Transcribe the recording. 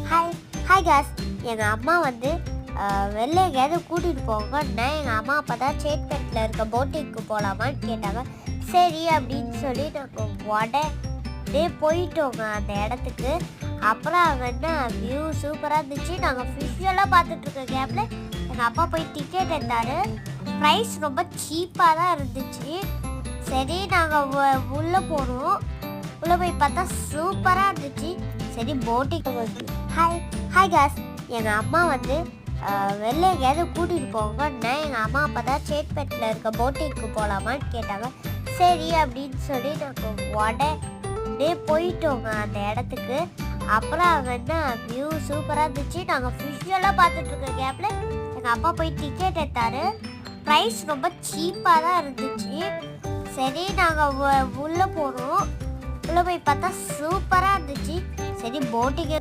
Hi hi guys. எங்கள் அம்மா வந்து வெளில எங்கேயாவது கூட்டிகிட்டு போங்கன்னா எங்கள் அம்மா அப்போ தான் சேட்பேட்டில் இருக்க போட்டிங்க்கு போகலாமான்னு கேட்டாங்க. சரி அப்படின்னு சொல்லி நாங்கள் உடனே போயிட்டோங்க அந்த இடத்துக்கு. அப்புறம் அங்கே என்ன வியூ சூப்பராக இருந்துச்சு. நாங்கள் ஃபிஷ்ஷெல்லாம் பார்த்துட்ருக்க கேப்பில் எங்கள் அப்பா போய் டிக்கெட் எடுத்தார். ப்ரைஸ் ரொம்ப சீப்பாக தான் இருந்துச்சு. சரி நாங்கள் உள்ளே போனோம். உள்ளே போய் பார்த்தா சூப்பராக இருந்துச்சு. சரி போட்டிங் ஹாய் கேஸ். எங்கள் அம்மா வந்து வெளில எங்கேயாவது கூட்டிகிட்டு போங்கன்னா எங்கள் அம்மா அப்போ தான் சேட்பேட்டில் இருக்க போட்டிங்க்கு போகலாமான்னு கேட்டாங்க. சரி அப்படின்னு சொல்லி நாங்கள் உடனே போயிட்டோங்க அந்த இடத்துக்கு. அப்புறம் அங்கே என்ன வியூ சூப்பராக இருந்துச்சு. நாங்கள் ஃபிஷ்ஷெல்லாம் பார்த்துட்ருக்க கேப்பில் எங்கள் அப்பா போய் டிக்கெட் எடுத்தார். ப்ரைஸ் ரொம்ப சீப்பாக தான் இருந்துச்சு. சரி நாங்கள் உள்ளே போனோம். உள்ளே போய் பார்த்தா சூப்பராக இருந்துச்சு. சரி போட்டிங்